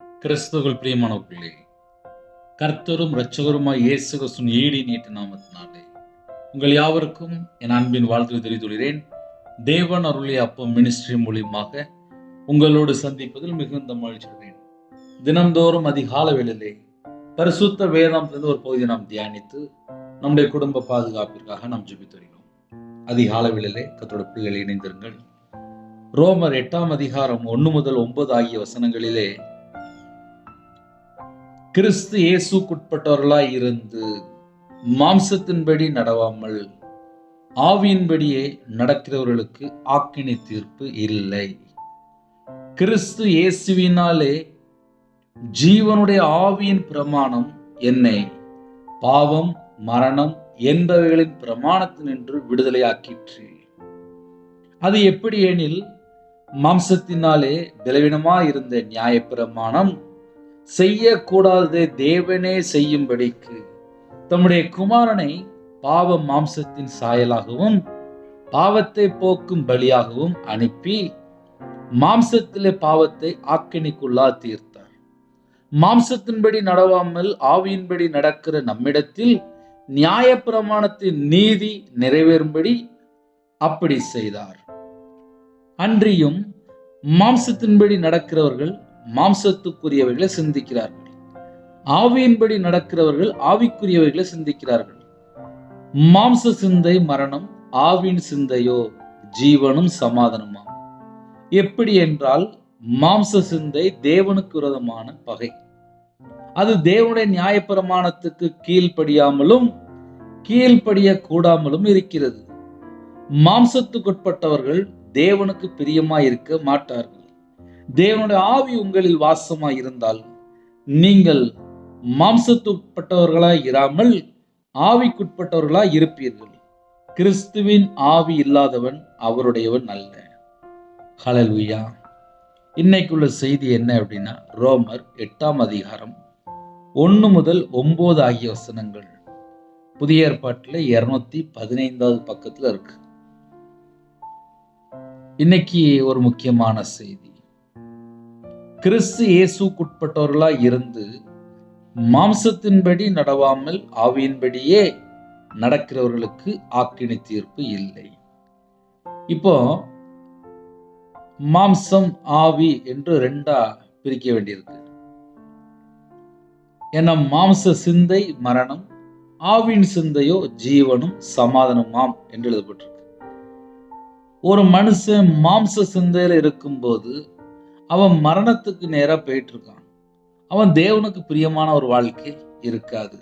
கிறிஸ்துவுக்குள் பிரியமானவர்களே, கர்த்தரும் இரட்சகருமாய் இயேசு கிறிஸ்துவின் ஈடு நீட்ட நாமத்தினாலே உங்கள் யாவருக்கும் என் அன்பின் வாழ்த்துக்களை தெரிவித்துள்ளேன். தேவன் அருளிய அப்பம் மினிஸ்ட்ரி மூலியமாக உங்களோடு சந்திப்பதில் மிகுந்த மகிழ்ச்சி அடைகிறேன். தினந்தோறும் அதிகால வேளையிலே பரிசுத்த வேதாந்தத்திலிருந்து ஒரு பகுதியை நாம் தியானித்து நம்முடைய குடும்ப பாதுகாப்பிற்காக நாம் ஜெபித்து வருகிறோம். அதிகால வேளையிலே கர்த்தருடைய பிள்ளைகளை இணைந்திருங்கள். ரோமர் 8ஆம் அதிகாரம் 1 முதல் 9 ஆகிய வசனங்களிலே கிறிஸ்து இயேசுக்குட்பட்டவர்களாய் இருந்து மாம்சத்தின்படி நடவாமல் ஆவியின்படியே நடக்கிறவர்களுக்கு ஆக்கினை தீர்ப்பு இல்லை. கிறிஸ்து இயேசுவினாலே ஜீவனுடைய ஆவியின் பிரமாணம் என்னை பாவம் மரணம் என்பவைகளின் பிரமாணத்தினின்று விடுதலையாக்கிற்று. அது எப்படி எனில், மாம்சத்தினாலே பலவீனமாய் இருந்த நியாயப்பிரமாணம் செய்யக்கூடாததை தேவனே செய்யும்படிக்கு தம்முடைய குமாரனை பாவ மாம்சத்தின் சாயலாகவும் பாவத்தை போக்கும் பலியாகவும் அனுப்பி மாம்சத்திலே பாவத்தை ஆக்கினைக்குள்ளா தீர்த்தார். மாம்சத்தின்படி நடவாமல் ஆவியின்படி நடக்கிற நம்மிடத்தில் நியாயப்பிரமாணத்தின் நீதி நிறைவேறும்படி அப்படி செய்தார். அன்றியும் மாம்சத்தின்படி நடக்கிறவர்கள் மாம்சத்துக்குரியவைகளை சிந்திக்கிறார்கள், ஆவியின்படி நடக்கிறவர்கள் ஆவிக்குரியவைகளை சிந்திக்கிறார்கள். மாம்ச சிந்தை மரணம், ஆவியின் சிந்தையோ ஜீவனும் சமாதானமாம். எப்படி என்றால், மாம்ச சிந்தை தேவனுக்கு விரோதமான பகை. அது தேவனுடைய நியாயப்பிரமாணத்துக்கு கீழ்ப்படியாமலும் கீழ்ப்படிய கூடாமலும் இருக்கிறது. மாம்சத்துக்குட்பட்டவர்கள் தேவனுக்கு பிரியமாய் இருக்க மாட்டார்கள். தேவனுடைய ஆவி உங்களில் வாசமாய் இருந்தால் நீங்கள் மாம்சத்துக்குட்பட்டவர்களாய் இராமல் ஆவிக்குட்பட்டவர்களாய் இருப்பீர்கள். கிறிஸ்துவின் ஆவி இல்லாதவன் அவருடையவன் அல்ல. ஹல்லேலூயா. இன்னைக்குள்ள செய்தி என்ன அப்படின்னா, ரோமர் 8ஆம் அதிகாரம் 1 முதல் 9 ஆகிய வசனங்கள் புதிய ஏற்பாட்டில் 215வது பக்கத்துல இருக்கு. இன்னைக்கு ஒரு முக்கியமான செய்தி, கிறிஸ்து இயேசுக்குட்பட்டவர்களாய் இருந்து மாம்சத்தின்படி நடவாமல் ஆவியின்படியே நடக்கிறவர்களுக்கு ஆக்கினை தீர்ப்பு இல்லை. இப்போ மாம்சம் ஆவி என்று ரெண்டா பிரிக்க வேண்டியிருக்கு. ஏன்னா மாம்ச சிந்தை மரணம், ஆவியின் சிந்தையோ ஜீவனும் சமாதானமாம் என்று எழுதப்பட்டிருக்கு. ஒரு மனுஷன் மாம்ச சிந்தையில இருக்கும்போது அவன் மரணத்துக்கு நேரா போயிட்டு இருக்கான். அவன் தேவனுக்கு பிரியமான ஒரு வாழ்க்கை இருக்காது.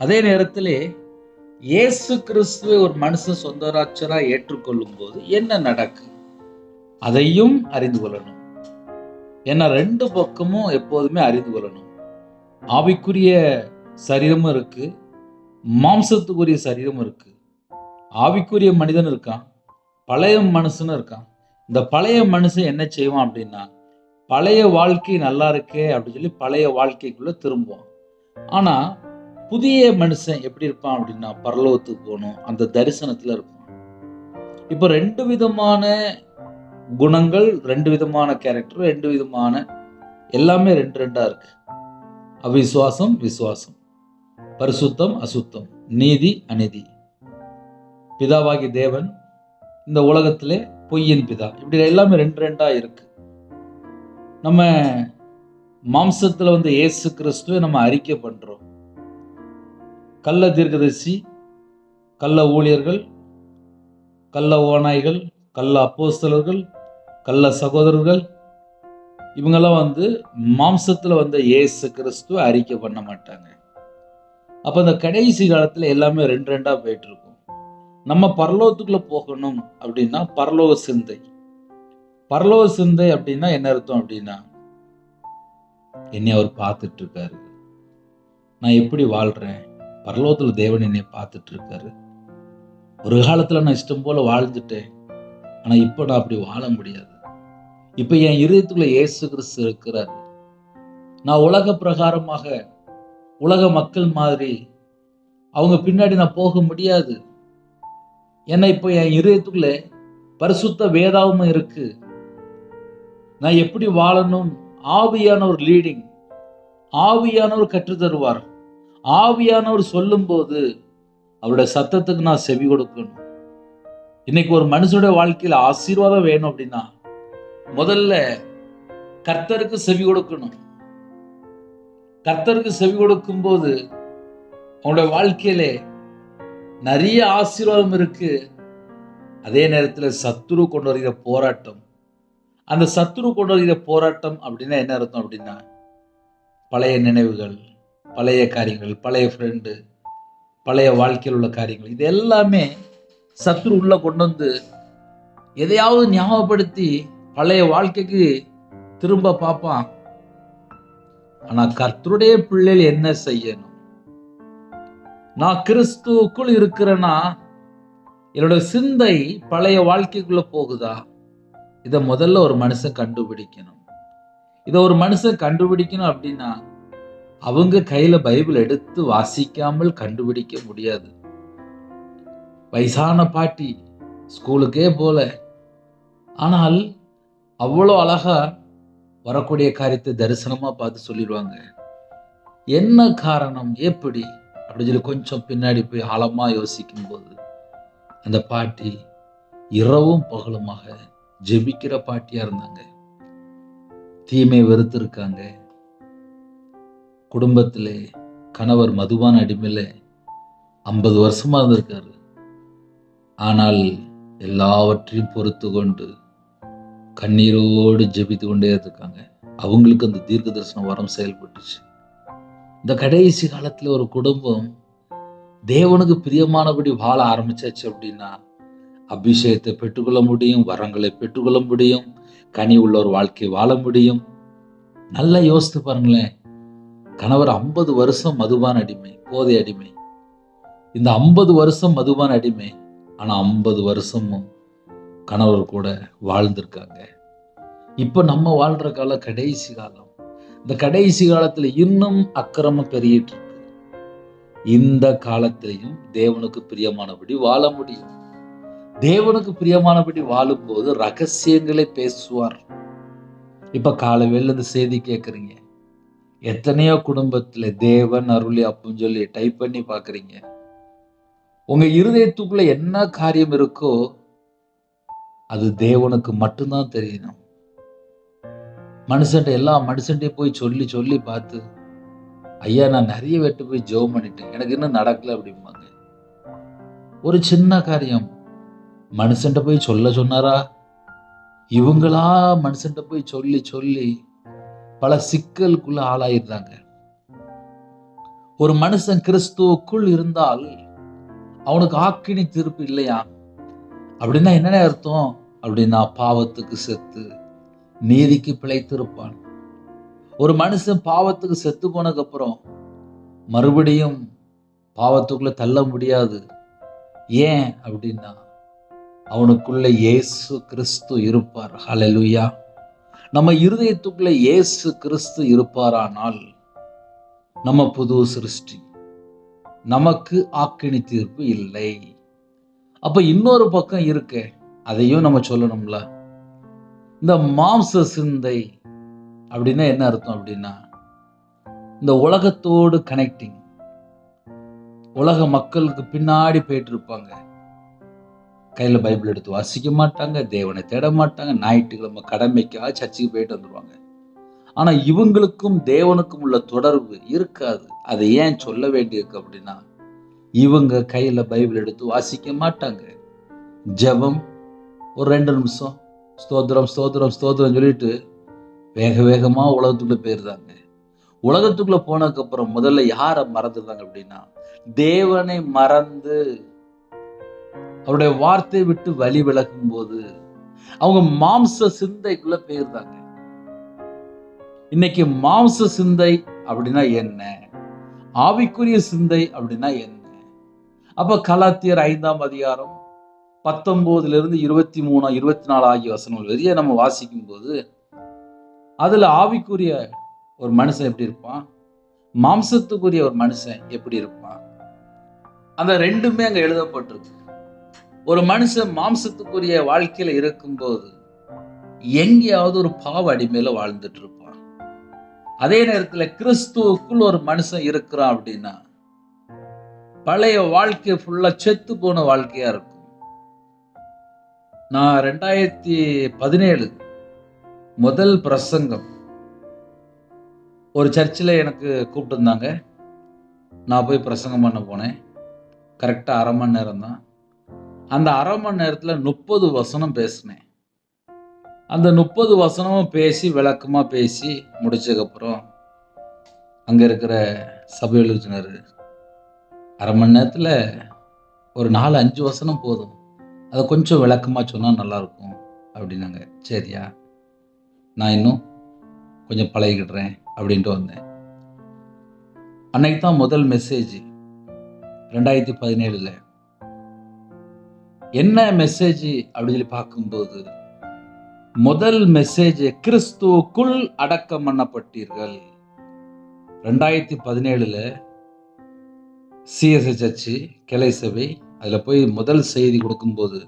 அதே நேரத்திலே இயேசு கிறிஸ்துவை ஒரு மனுஷன் சொந்த ரட்சகரா ஏற்றுக்கொள்ளும் போது என்ன நடக்கும் அதையும் அறிந்து கொள்ளணும். ஏன்னா ரெண்டு பக்கமும் எப்போதுமே அறிந்து கொள்ளணும். ஆவிக்குரிய சரீரமும் இருக்கு, மாம்சத்துக்குரிய சரீரமும் இருக்கு. ஆவிக்குரிய மனிதன் இருக்கான், பழைய மனுஷனும் இருக்கான். இந்த பழைய மனுஷன் என்ன செய்வான் அப்படின்னா, பழைய வாழ்க்கை நல்லா இருக்கே அப்படின்னு சொல்லி பழைய வாழ்க்கைக்குள்ள திரும்புவான். ஆனா புதிய மனுஷன் எப்படி இருப்பான் அப்படின்னா, பரலோகத்துக்கு போகணும் அந்த தரிசனத்துல இருப்பான். இப்போ ரெண்டு விதமான குணங்கள், ரெண்டு விதமான கேரக்டர், ரெண்டு விதமான எல்லாமே ரெண்டா இருக்கு. அவிசுவாசம் விசுவாசம், பரிசுத்தம் அசுத்தம், நீதி அநீதி. பிதாவாகி தேவன், இந்த உலகத்திலே பொய்யின் பிதா, இப்படி எல்லாமே ரெண்டா இருக்கு. நம்ம மாம்சத்துல இயேசு கிறிஸ்துவை நம்ம அறிக்கை பண்றோம். கள்ள தீர்க்கதரிசி, கள்ள ஊழியர்கள், கள்ள ஓநாய்கள், கள்ள அப்போஸ்தலர்கள், கள்ள சகோதரர்கள், இவங்கெல்லாம் மாம்சத்துல இயேசு கிறிஸ்துவை அறிக்கை பண்ண மாட்டாங்க. அப்ப இந்த கடைசி காலத்துல எல்லாமே ரெண்டா போயிட்டு இருக்கும். நம்ம பரலோகத்துக்குள்ள போகணும் அப்படின்னா பரலோக சிந்தை. பரலோக சிந்தை அப்படின்னா என்ன அர்த்தம் அப்படின்னா, என்னை அவர் பார்த்துட்டு இருக்காரு, நான் எப்படி வாழ்றேன், பரலோகத்துல தேவன் என்னை பார்த்துட்டு இருக்காரு. ஒரு காலத்துல நான் இஷ்டம் போல வாழ்ந்துட்டேன், ஆனா இப்ப நான் அப்படி வாழ முடியாது. இப்ப என் இதயத்துக்குள்ள இயேசு கிறிஸ்து இருக்கிறார். நான் உலக பிரகாரமாக உலக மக்கள் மாதிரி அவங்க பின்னாடி நான் போக முடியாது. ஏன்னா இப்போ என் இதயத்துக்குள்ள பரிசுத்த வேதாவும் இருக்கு. நான் எப்படி வாழணும் ஆவியானவர் லீடிங், ஆவியானவர் கற்றுத் தருவார். ஆவியானவர் சொல்லும் போது அவருடைய சத்தத்துக்கு நான் செவி கொடுக்கணும். இன்னைக்கு ஒரு மனுஷனுடைய வாழ்க்கையில ஆசீர்வாதம் வேணும் அப்படின்னா முதல்ல கர்த்தருக்கு செவி கொடுக்கணும். கர்த்தருக்கு செவி கொடுக்கும் போது அவனுடைய வாழ்க்கையிலே நிறைய ஆசீர்வாதம் இருக்கு. அதே நேரத்தில் சத்துரு கொண்டு வருகிற போராட்டம், அந்த சத்துரு கொண்டு வருகிற போராட்டம் அப்படின்னா என்ன அர்த்தம் அப்படின்னா பழைய நினைவுகள், பழைய காரியங்கள், பழைய ஃப்ரெண்டு, பழைய வாழ்க்கையில் உள்ள காரியங்கள், இது எல்லாமே சத்துரு உள்ள கொண்டு வந்து எதையாவது ஞாபகப்படுத்தி பழைய வாழ்க்கைக்கு திரும்ப பார்ப்பான். ஆனா கர்த்தருடைய பிள்ளைகள் என்ன செய்யணும்? நான் கிறிஸ்துவுக்குள் இருக்கிறேன்னா என்னோட சிந்தை பழைய வாழ்க்கைக்குள்ள போகுதா? இதை முதல்ல ஒரு மனுஷன் கண்டுபிடிக்கணும். இதை ஒரு மனுஷன் கண்டுபிடிக்கணும் அப்படின்னா அவங்க கையில பைபிள் எடுத்து வாசிக்காமல் கண்டுபிடிக்க முடியாது. வயசான பாட்டி ஸ்கூலுக்கே போல, ஆனால் அவ்வளோ அழகா வரக்கூடிய காரியத்தை தரிசனமா பார்த்து சொல்லிடுவாங்க. என்ன காரணம், எப்படி அப்படின்னு சொல்லி கொஞ்சம் பின்னாடி போய் ஆழமா யோசிக்கும் போது அந்த பாட்டி இரவும் பகலுமாக ஜெபிக்கிற பாட்டியா இருந்தாங்க. தீமை வெறுத்து இருக்காங்க. குடும்பத்திலே கணவர் மதுபான அடிமையில 50 வருஷமா இருந்திருக்காரு. ஆனால் எல்லாவற்றையும் பொறுத்து கொண்டு கண்ணீரோடு ஜெபித்து கொண்டே இருக்காங்க. அவங்களுக்கு அந்த தீர்க்க தரிசன வரம் செயல்பட்டுச்சு. இந்த கடைசி காலத்துல ஒரு குடும்பம் தேவனுக்கு பிரியமானபடி வாழ ஆரம்பிச்சாச்சு அப்படின்னா அபிஷேகத்தை பெற்றுக்கொள்ள முடியும், வரங்களை பெற்றுக்கொள்ள முடியும், கனி உள்ள ஒரு வாழ்க்கை வாழ முடியும். நல்லா யோசித்து பாருங்களேன். கணவர் 50 வருஷம் மதுபான அடிமை, போதை அடிமை. இந்த 50 வருஷம் மதுபான அடிமை, ஆனா 50 வருஷமும் கணவர் கூட வாழ்ந்திருக்காங்க. இப்ப நம்ம வாழ்ற காலம் கடைசி காலம். இந்த கடைசி காலத்துல இன்னும் அக்கிரமம் பெருகிட்டு இருக்கு. இந்த காலத்திலையும் தேவனுக்கு பிரியமானபடி வாழ முடியும். தேவனுக்கு பிரியமானபடி வாழும் போது ரகசியங்களை பேசுவார். இப்ப காலையில இந்த செய்தி கேட்குறீங்க. எத்தனையோ குடும்பத்துல தேவன் அருளி அப்படின்னு சொல்லி டைப் பண்ணி பாக்குறீங்க. உங்க இருதயத்துக்குள்ள என்ன காரியம் இருக்கோ அது தேவனுக்கு மட்டும்தான் தெரியணும். எல்லா மனுஷன்ட்டையும் போய் சொல்லி சொல்லி பார்த்து, ஐயா நான் நிறைய வெட்டு போய் ஜெபம் பண்ணிட்டேன், எனக்கு இன்னும் நடக்கல அப்படிம்பாங்க. ஒரு சின்ன காரியம் மனுஷன்ட்ட போய் சொல்ல சொன்னாரா? இவங்களா மனுஷன்ட்ட போய் சொல்லி சொல்லி பல சிக்கலுக்குள்ள ஆளாயிருந்தாங்க. ஒரு மனுஷன் கிறிஸ்துவுக்குள் இருந்தால் அவனுக்கு ஆக்கினி தீர்ப்பு இல்லையா? அப்படின்னா என்ன அர்த்தம் அப்படின்னா பாவத்துக்கு செத்து நீதிக்கு பிழைத்திருப்பான். ஒரு மனுஷன் பாவத்துக்கு செத்து போனதுக்கு அப்புறம் மறுபடியும் பாவத்துக்குள்ள தள்ள முடியாது. ஏன் அப்படின்னா அவனுக்குள்ள இயேசு கிறிஸ்து இருப்பார். ஹல்லேலூயா. நம்ம இருதயத்துக்குள்ள இயேசு கிறிஸ்து இருப்பாரானால் நம்ம புது சிருஷ்டி, நமக்கு ஆக்கினி தீர்ப்பு இல்லை. அப்ப இன்னொரு பக்கம் இருக்கு, அதையும் நம்ம சொல்லணும்ல. இந்த மாம்ச சிந்தை அப்படின்னா என்ன அர்த்தம் அப்படின்னா இந்த உலகத்தோடு கனெக்டிங். உலக மக்களுக்கு பின்னாடி போயிட்டு இருப்பாங்க. கையில பைபிள் எடுத்து வாசிக்க மாட்டாங்க, தேவனை தேட மாட்டாங்க, ஞாயிற்றுக்கிழமை கடமைக்காக சர்ச்சுக்கு போயிட்டு வந்துருவாங்க. ஆனா இவங்களுக்கும் தேவனுக்கும் உள்ள தொடர்பு இருக்காது. அதை ஏன் சொல்ல வேண்டியிருக்கு அப்படின்னா இவங்க கையில பைபிள் எடுத்து வாசிக்க மாட்டாங்க. ஜெபம் ஒரு 2 நிமிஷம் ஸ்தோத்திரம் ஸ்தோத்திரம் ஸ்தோத்திரம் சொல்லிட்டு வேக வேகமா உலகத்துக்குள்ள போயிருந்தாங்க. உலகத்துக்குள்ள போனதுக்கு அப்புறம் முதல்ல யாரை மறந்துருந்தாங்க அப்படின்னா தேவனை மறந்து அவருடைய வார்த்தையை விட்டு வழி விலகும் போது அவங்க மாம்ச சிந்தைக்குள்ள போயிருந்தாங்க. இன்னைக்கு மாம்ச சிந்தை அப்படின்னா என்ன, ஆவிக்குரிய சிந்தை அப்படின்னா என்ன? அப்ப கலாத்தியர் 5ஆம் அதிகாரம் 19 23 24 ஆகிய வசனங்கள் வரைய நம்ம வாசிக்கும் போது அதுல ஆவிக்குரிய ஒரு மனுஷன் எப்படி இருப்பான், மாம்சத்துக்குரிய ஒரு மனுஷன் எப்படி இருப்பான், அந்த ரெண்டுமே அங்க எழுதப்பட்டிருக்கு. ஒரு மனுஷன் மாம்சத்துக்குரிய வாழ்க்கையில இருக்கும்போது எங்கேயாவது ஒரு பாவ அடிமையில வாழ்ந்துட்டு இருப்பான். அதே நேரத்தில் கிறிஸ்துவுக்குள் ஒரு மனுஷன் இருக்கிறான் அப்படின்னா பழைய வாழ்க்கை ஃபுல்லா செத்து போன வாழ்க்கையா இருக்கும். நான் 2017 முதல் பிரசங்கம் ஒரு சர்ச்சில் எனக்கு கூப்பிட்டுருந்தாங்க. நான் போய் பிரசங்கம் பண்ண போனேன். கரெக்டாக அரை மணி நேரம் தான். அந்த அரை மணி நேரத்தில் 30 வசனம் பேசினேன். அந்த 30 வசனமும் பேசி விளக்கமாக பேசி முடிச்சதுக்கப்புறம் அங்கே இருக்கிற சபை எழுதினர், அரை மணி நேரத்தில் ஒரு 4-5 வசனம் போதும், அதை கொஞ்சம் விளக்கமாக சொன்னால் நல்லாயிருக்கும் அப்படின்னாங்க. சரியா, நான் இன்னும் கொஞ்சம் பழகிக்கிடுறேன் அப்படின்ட்டு வந்தேன். அன்னைக்கு தான் முதல் மெசேஜ் 2017. என்ன மெசேஜ் அப்படின்னு சொல்லி பார்க்கும்போது முதல் மெசேஜ் கிறிஸ்துவுக்குள் அடக்கம் பண்ணப்பட்டீர்கள். 2017 சிஎஸ்ஐ சர்ச்சு கிளை சபை அதில் போய் முதல் செய்தி கொடுக்கும்போது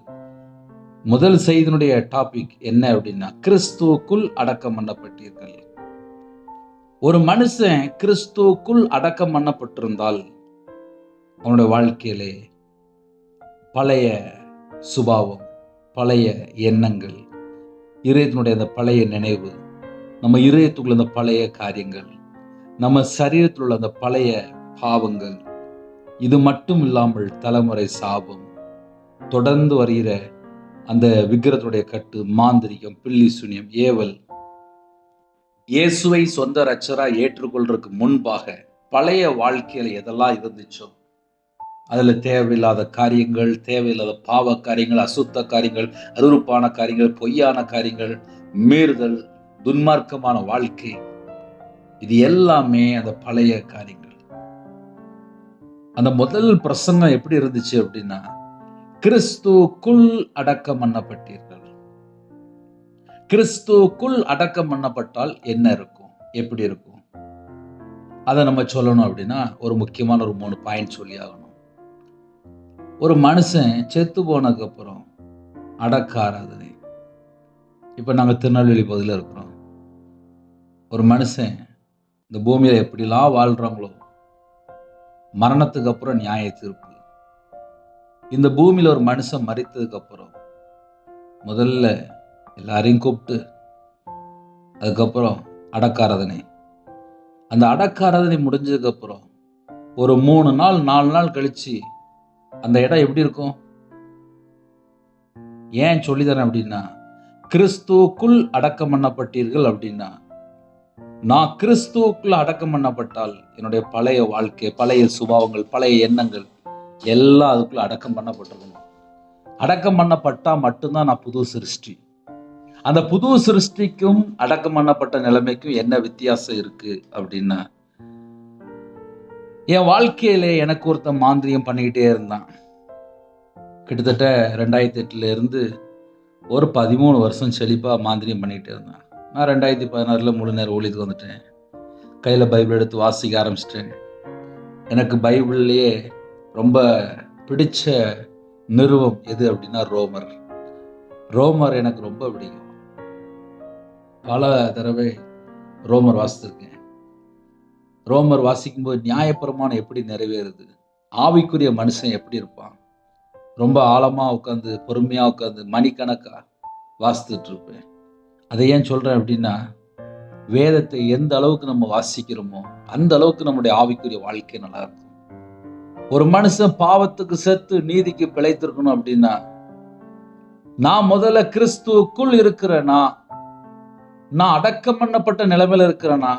முதல் செய்தியினுடைய டாபிக் என்ன அப்படின்னா கிறிஸ்துவுக்குள் அடக்கம் பண்ணப்பட்டீர்கள். ஒரு மனுஷன் கிறிஸ்துவுக்குள் அடக்கம் பண்ணப்பட்டிருந்தால் அவனுடைய வாழ்க்கையிலே பழைய சுபாவம், பழைய எண்ணங்கள், இதயத்தினுடைய அந்த பழைய நினைவு, நம்ம இதயத்துக்குள்ள அந்த பழைய காரியங்கள், நம்ம சரீரத்தில் உள்ள அந்த பழைய பாவங்கள், இது மட்டும் இல்லாமல் தலைமுறை சாபம், தொடர்ந்து வருகிற அந்த விக்கிரத்துடைய கட்டு, மாந்திரிகம், பில்லி சூனியம், ஏவல், இயேசுவை சொந்த இரட்சகரா ஏற்றுக்கொள்றதுக்கு முன்பாக பழைய வாழ்க்கையில எதெல்லாம் இருந்துச்சோ அதுல தேவையில்லாத காரியங்கள், தேவையில்லாத பாவ காரியங்கள், அசுத்த காரியங்கள், அருவருப்பான காரியங்கள், பொய்யான காரியங்கள், மீறுதல், துன்மார்க்கமான வாழ்க்கை, இது எல்லாமே அந்த பழைய காரியங்கள். அந்த முதல் பிரசங்கம் எப்படி இருந்துச்சு அப்படின்னா கிறிஸ்துவுக்குள் அடக்கம் பண்ணப்பட்டீர்கள். கிறிஸ்துவுக்குள் அடக்கம் பண்ணப்பட்டால் என்ன இருக்கும், எப்படி இருக்கும், அதை நம்ம சொல்லணும் அப்படின்னா ஒரு முக்கியமான ஒரு 3 பாயிண்ட் சொல்லி ஆகணும். ஒரு மனுஷன் செத்து போனதுக்கு அப்புறம் அடக்க ஆராதனை. இப்போ நாங்கள் திருநெல்வேலி பகுதியில் இருக்கிறோம். ஒரு மனுஷன் இந்த பூமியில் எப்படிலாம் வாழ்கிறாங்களோ மரணத்துக்கு அப்புறம் நியாய தீர்ப்பு. இந்த பூமியில் ஒரு மனுஷன் மரித்ததுக்கு அப்புறம் முதல்ல எல்லாரையும் கூப்பிட்டு அதுக்கப்புறம் அடக்காராதனை. அந்த அடக்காராதனை முடிஞ்சதுக்கு அப்புறம் ஒரு 3 நாள் 4 நாள் கழிச்சு அந்த இடம் எப்படி இருக்கும்? ஏன் சொல்லித்தரேன் அப்படின்னா கிறிஸ்துவுக்குள் அடக்கம் பண்ணப்பட்டீர்கள் அப்படின்னா நான் கிறிஸ்துவுக்குள்ள அடக்கம் பண்ணப்பட்டால் என்னுடைய பழைய வாழ்க்கை, பழைய சுபாவங்கள், பழைய எண்ணங்கள் எல்லாம் அதுக்குள்ள அடக்கம் பண்ணப்பட்டிருக்கணும். அடக்கம் பண்ணப்பட்டா மட்டும்தான் நான் புது சிருஷ்டி. அந்த புது சிருஷ்டிக்கும் அடக்கம் பண்ணப்பட்ட நிலைமைக்கும் என்ன வித்தியாசம் இருக்கு அப்படின்னா என் வாழ்க்கையில எனக்கு ஒருத்தன் மாந்திரியம் பண்ணிக்கிட்டே இருந்தான். கிட்டத்தட்ட 2008 இருந்து ஒரு 13 வருஷம் செழிப்பா மாந்திரியம் பண்ணிக்கிட்டே இருந்தான். நான் 2016 முழு நேரம் ஊழியத்துக்கு வந்துட்டேன். கையில் பைபிள் எடுத்து வாசிக்க ஆரம்பிச்சிட்டேன். எனக்கு பைபிள்லேயே ரொம்ப பிடிச்ச நிறுவம் எது அப்படின்னா ரோமர். ரோமர் எனக்கு ரொம்ப பிடிக்கும். பல தடவை ரோமர் வாசித்திருக்கேன். ரோமர் வாசிக்கும்போது நியாயப்பிரமாணம் எப்படி நிறைவேறுது, ஆவிக்குரிய மனுஷன் எப்படி இருப்பான், ரொம்ப ஆழமாக உட்காந்து பொறுமையாக உட்காந்து மணிக்கணக்காக வாசித்துட்டு இருப்பேன். அதை ஏன் சொல்கிறேன் அப்படின்னா வேதத்தை எந்த அளவுக்கு நம்ம வாசிக்கிறோமோ அந்த அளவுக்கு நம்முடைய ஆவிக்குரிய வாழ்க்கை நல்லா இருக்கும். ஒரு மனுஷன் பாவத்துக்கு செத்து நீதிக்கு பிழைத்திருக்கணும் அப்படின்னா நான் முதல்ல கிறிஸ்துவுக்குள் இருக்கிறேனா, நான் அடக்கம் பண்ணப்பட்ட நிலைமையில இருக்கிறேனா,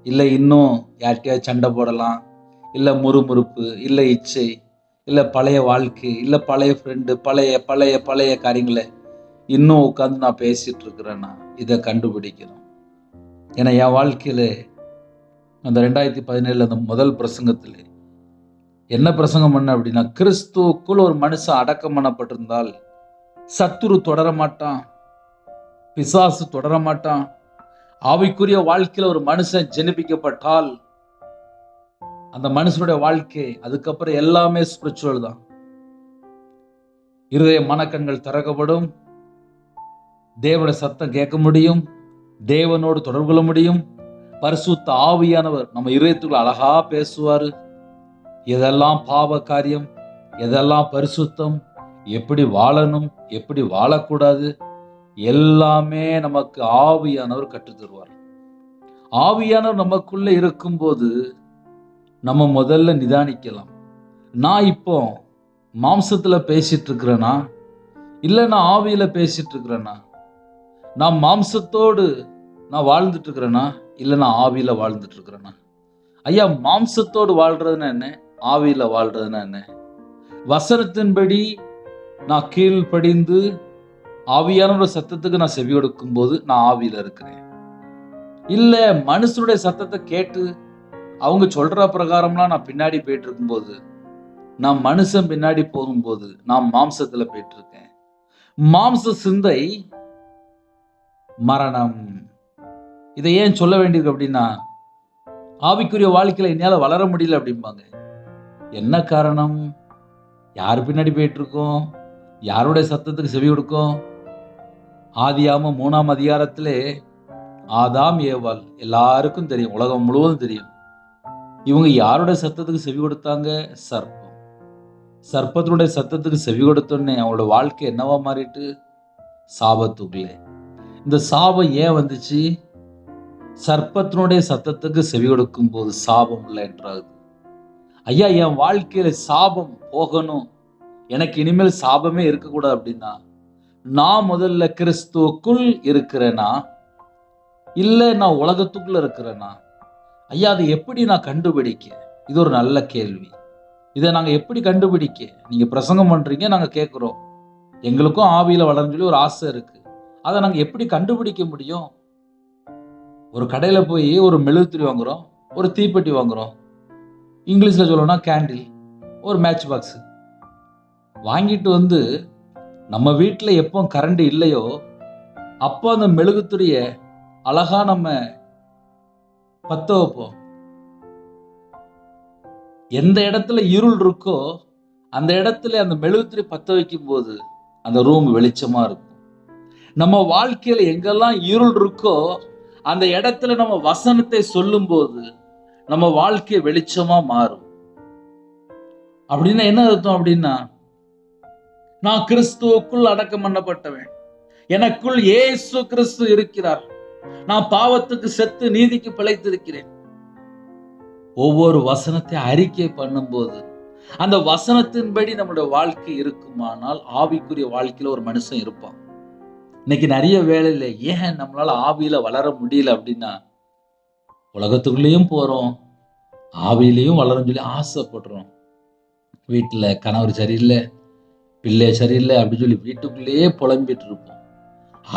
இல்லை இன்னும் யார்கிட்டயாவது சண்டை போடலாம், இல்லை முறுமுறுப்பு, இல்லை இச்சை, இல்லை பழைய வாழ்க்கை, இல்லை பழைய ஃப்ரெண்டு, பழைய பழைய பழைய காரியங்களை இன்னும் உட்காந்து நான் பேசிட்டு இருக்கிறேன்னா இதை கண்டுபிடிக்கணும். ஏன்னா என் வாழ்க்கையில அந்த 2017 அந்த முதல் பிரசங்கத்தில் என்ன பிரசங்கம் பண்ண அப்படின்னா கிறிஸ்துவுக்குள் ஒரு மனுஷன் அடக்கம் பண்ணப்பட்டிருந்தால் சத்துரு தொடர மாட்டான், பிசாசு தொடர மாட்டான். ஆவிக்குரிய வாழ்க்கையில ஒரு மனுஷன் ஜெனிப்பிக்கப்பட்டால் அந்த மனுஷனுடைய வாழ்க்கை அதுக்கப்புறம் எல்லாமே ஸ்பிரிச்சுவல் தான். இருதய மனக்கண்கள் திறக்கப்படும், தேவனுடைய சத்தம் கேட்க முடியும், தேவனோடு தொடர்பு கொள்ள முடியும், பரிசுத்த ஆவியானவர் நம்ம இதயத்துக்குள்ள அழகா பேசுவாரு. எதெல்லாம் பாவ காரியம், எதெல்லாம் பரிசுத்தம், எப்படி வாழணும், எப்படி வாழக்கூடாது, எல்லாமே நமக்கு ஆவியானவர் கற்றுத் தருவார். ஆவியானவர் நமக்குள்ள இருக்கும்போது நம்ம முதல்ல நிதானிக்கலாம். நான் இப்போ மாம்சத்துல பேசிட்டு இருக்கிறேனா, இல்ல நான் ஆவியில பேசிட்டு இருக்கிறேனா? நான் மாம்சத்தோடு நான் வாழ்ந்துட்டு இருக்கிறேனா, இல்ல நான் ஆவியில வாழ்ந்துட்டு இருக்கிறேனா? ஐயா, மாம்சத்தோடு வாழ்றதுன்னா என்ன, ஆவியில வாழ்றதுன்னா என்ன? வசனத்தின்படி நான் கீழ்ப்படிந்து ஆவியானவருடைய சத்தத்துக்கு நான் செவி கொடுக்கும் போது நான் ஆவியில இருக்கிறேன். இல்ல மனுஷனுடைய சத்தத்தை கேட்டு அவங்க சொல்ற பிரகாரம்லாம் நான் பின்னாடி போயிட்டு இருக்கும்போது, நான் மனுஷன் பின்னாடி போகும்போது நான் மாம்சத்துல போயிட்டு இருக்கேன். மாம்ச சிந்தை மரணம். இதை ஏன் சொல்ல வேண்டியிருக்கு அப்படின்னா, ஆவிக்குரிய வாழ்க்கையில என்னால வளர முடியல அப்படிம்பாங்க. என்ன காரணம்? யார் பின்னாடி போயிட்டு இருக்கோம்? யாருடைய சத்தத்துக்கு செவி கொடுக்கும்? ஆதியாகமம் 3ஆம் அதிகாரத்திலே ஆதாம் ஏவாள் எல்லாருக்கும் தெரியும், உலகம் முழுவதும் தெரியும். இவங்க யாருடைய சத்தத்துக்கு செவி கொடுத்தாங்க? சர்ப்பம். சர்ப்பத்தினுடைய சத்தத்துக்கு செவி கொடுத்தோடனே அவங்களோட வாழ்க்கை என்னவா மாறிட்டு? சாபத்துக்குள்ளே. இந்த சாபம் ஏன் வந்துச்சு? சர்ப்பத்தினுடைய சத்தத்துக்கு செவி கொடுக்கும் போது சாபம் இல்லை என்றாகுது. ஐயா, என் வாழ்க்கையில சாபம் போகணும், எனக்கு இனிமேல் சாபமே இருக்கக்கூடாது அப்படின்னா, நான் முதல்ல கிறிஸ்துவுக்குள் இருக்கிறேனா, இல்ல நான் உலகத்துக்குள்ள இருக்கிறேனா? ஐயா, அதை எப்படி நான் கண்டுபிடிக்க? இது ஒரு நல்ல கேள்வி. இதை நாங்க எப்படி கண்டுபிடிக்க? நீங்க பிரசங்கம் பண்றீங்க, நாங்க கேட்கிறோம். எங்களுக்கும் ஆவியில வளர்ந்து சொல்லி ஒரு ஆசை இருக்கு. அதை நாங்க எப்படி கண்டுபிடிக்க முடியும்? ஒரு கடையில போய் ஒரு மெழுகுத்திரி வாங்குறோம், ஒரு தீப்பெட்டி வாங்குறோம். இங்கிலீஷ்ல சொல்லணும்னா கேண்டில், ஒரு மேட்ச் பாக்ஸ் வாங்கிட்டு வந்து நம்ம வீட்டுல எப்போ கரண்ட் இல்லையோ அப்போ அந்த மெழுகுத்திரிய அழகா நம்ம பத்த வைப்போம். எந்த இடத்துல இருள் இருக்கோ அந்த இடத்துல அந்த மெழுகுத்திரி பத்த வைக்கும் போது அந்த ரூம் வெளிச்சமா இருக்கும். நம்ம வாழ்க்கையில எங்கெல்லாம் இருள் இருக்கோ அந்த இடத்துல நம்ம வசனத்தை சொல்லும் போது நம்ம வாழ்க்கை வெளிச்சமா மாறும். அப்படின்னா என்ன அர்த்தம்? அப்படின்னா, நான் கிறிஸ்துவுக்குள் அடக்கம் பண்ணப்பட்டவன், எனக்குள் இயேசு கிறிஸ்து இருக்கிறார், நான் பாவத்துக்கு செத்து நீதிக்கு பிழைத்திருக்கிறேன். ஒவ்வொரு வசனத்தை அறிக்கை பண்ணும்போது அந்த வசனத்தின்படி நம்மளுடைய வாழ்க்கை இருக்குமானால் ஆவிக்குரிய வாழ்க்கையில ஒரு மனுஷன் இருப்பான். இன்னைக்கு நிறைய வேலையில ஏன் நம்மளால ஆவியில வளர முடியல அப்படின்னா, உலகத்துக்குள்ளேயும் போறோம், ஆவியிலையும் வளரும் சொல்லி ஆசைப்படுறோம். வீட்டுல கணவர் சரியில்லை, பிள்ளை சரியில்லை அப்படின்னு சொல்லி வீட்டுக்குள்ளேயே புலம்பிட்டு இருப்போம்.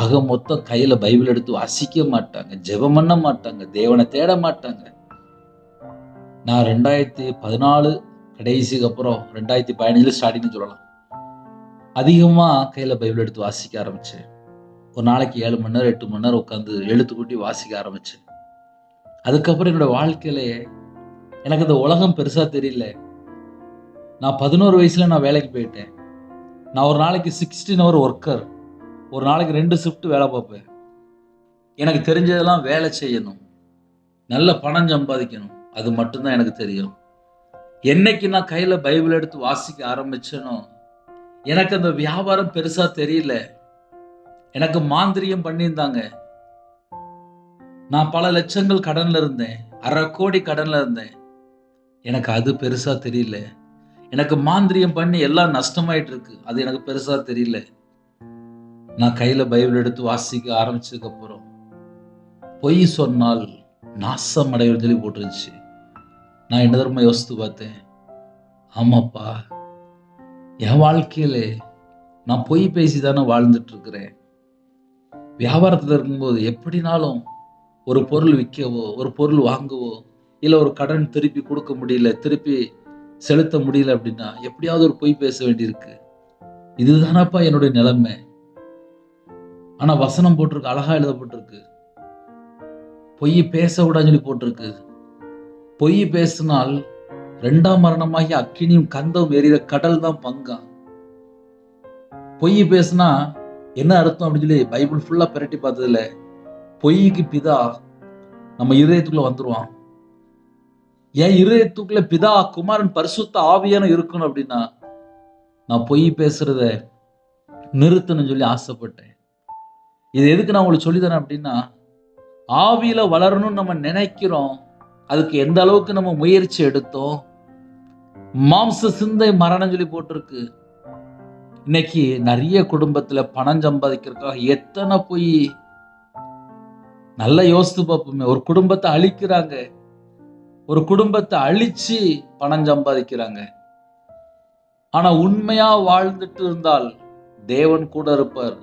ஆக மொத்தம் கையில பைபிள் எடுத்து வாசிக்க மாட்டாங்க, ஜெபம் பண்ண மாட்டாங்க, தேவனை தேட மாட்டாங்க. நான் 2014 கடைசிக்கு அப்புறம் 2015 ஸ்டார்டிங்னு சொல்லலாம், அதிகமா கையில பைபிள் எடுத்து வாசிக்க ஆரம்பிச்சேன். ஒரு நாளைக்கு 7 மணி நேரம் 8 மணி நேரம் உட்காந்து எழுத்து கூட்டி வாசிக்க ஆரம்பிச்சேன். அதுக்கப்புறம் என்னோட வாழ்க்கையில எனக்கு இந்த உலகம் பெருசா தெரியல. நான் 11 வயசுல நான் வேலைக்கு போயிட்டேன். நான் ஒரு நாளைக்கு 16 ஹவர் ஒர்க்கர், ஒரு நாளைக்கு 2 ஷிஃப்ட் வேலை பார்ப்பேன். எனக்கு தெரிஞ்சதெல்லாம் வேலை செய்யணும், நல்ல பணம் சம்பாதிக்கணும், அது மட்டும்தான் எனக்கு தெரியும். என்னைக்கு நான் கையில பைபிள் எடுத்து வாசிக்க ஆரம்பிச்சேனோ எனக்கு அந்த வியாபாரம் பெருசா தெரியல. எனக்கு மாந்திரியம் பண்ணியிருந்தாங்க. நான் பல லட்சங்கள் கடன்ல இருந்தேன், 1/2 கோடி கடன்ல இருந்தேன். எனக்கு அது பெருசா தெரியல. எனக்கு மாந்திரியம் பண்ணி எல்லாம் நஷ்டமாயிட்டு இருக்கு, அது எனக்கு பெருசா தெரியல. நான் கையில பைபிள் எடுத்து வாசிக்க ஆரம்பிச்சதுக்கு அப்புறம் பொய் சொன்னால் நாசம் அடைவது சொல்லி போட்டுருந்துச்சு. நான் என்ன தர்ம யோசித்து பார்த்தேன், ஆமாப்பா, என் வாழ்க்கையில நான் பொய் பேசி தானே வாழ்ந்துட்டு இருக்கிறேன். வியாபாரத்தில் இருக்கும்போது எப்படினாலும் ஒரு பொருள் விற்கவோ ஒரு பொருள் வாங்கவோ இல்லை ஒரு கடன் திருப்பி கொடுக்க முடியல, திருப்பி செலுத்த முடியல அப்படின்னா எப்படியாவது ஒரு பொய் பேச வேண்டியிருக்கு. இதுதானப்பா என்னுடைய நிலைமை. ஆனா வசனம் போட்டிருக்கு, அழகா எழுதப்பட்டிருக்கு, பொய் பேச விடான்னு சொல்லி போட்டிருக்கு. பொய் பேசினால் 2ஆம் மரணமாகி அக்கினியும் கந்தம் எரிகிற கடல் தான் பங்கா. பொய் பேசினா என்ன அர்த்தம் அப்படின்னு சொல்லி பைபிள் ஃபுல்லா பிரட்டி பார்த்ததுல, பொய்க்கு பிதா நம்ம இருதயத்துக்குள்ள வந்துருவான். என் இருதயத்துக்குள்ள பிதா, குமாரன், பரிசுத்த ஆவியான இருக்கணும் அப்படின்னா நான் பொய் பேசுறத நிறுத்தணும்னு சொல்லி ஆசைப்பட்டேன். இது எதுக்கு நான் உங்களுக்கு சொல்லித்தரேன் அப்படின்னா, ஆவியில வளரணும்னு நம்ம நினைக்கிறோம். அதுக்கு எந்த அளவுக்கு நம்ம முயற்சி எடுத்தோம். மாம்ச சிந்தை மரணம் சொல்லி போட்டிருக்கு. இன்னைக்கு நிறைய குடும்பத்துல பணம் சம்பாதிக்கிறதுக்காக எத்தனை பொய். நல்லா யோசித்து பார்ப்போமே. ஒரு குடும்பத்தை அழிக்கிறாங்க, ஒரு குடும்பத்தை அழிச்சு பணம் சம்பாதிக்கிறாங்க. ஆனா உண்மையா வாழ்ந்துட்டு இருந்தால் தேவன் கூட இருப்பார்.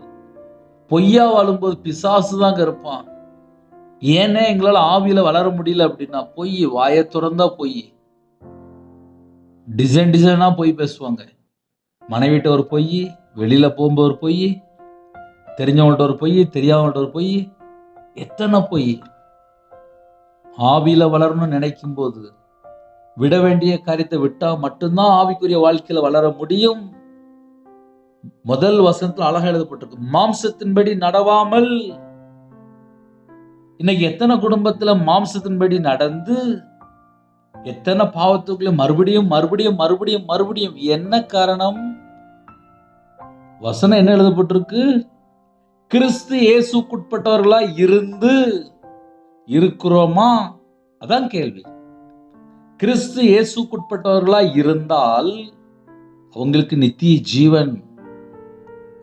பொய்யா வாழும்போது பிசாசு தாங்க இருப்பான். ஏனே எங்களால ஆவியில வளர முடியல அப்படின்னா, பொய், வாயை திறந்தா பொய், டிசைனா பொய் பேசுவாங்க. மனைவிட்ட ஒரு பொய், வெளியில போகும்போது ஒரு பொய், தெரிஞ்சவங்கள்ட்ட ஒரு பொய், தெரியாதவங்கள்ட்ட ஒரு பொய், எத்தனை பொய். ஆவியில வளரணும்னு நினைக்கும் போது விட வேண்டிய காரியத்தை விட்டா மட்டும்தான் ஆவிக்குரிய வாழ்க்கையில வளர முடியும். முதல் வசனத்துல அழகா எழுதப்பட்டிருக்கு, மாம்சத்தின்படி நடவாமல். இன்னைக்கு எத்தனை குடும்பத்துல மாம்சத்தின்படி நடந்து எத்தனை பாவத்துக்குள்ள மறுபடியும் மறுபடியும் மறுபடியும் மறுபடியும். என்ன காரணம்? வசனம் என்ன எழுதப்பட்டிருக்கு? கிறிஸ்து இயேசுக்குட்பட்டவர்களா இருந்து இருக்கிறோமா? அதான் கேள்வி. கிறிஸ்து இயேசுக்குட்பட்டவர்களா இருந்தால் அவங்களுக்கு நித்திய ஜீவன்.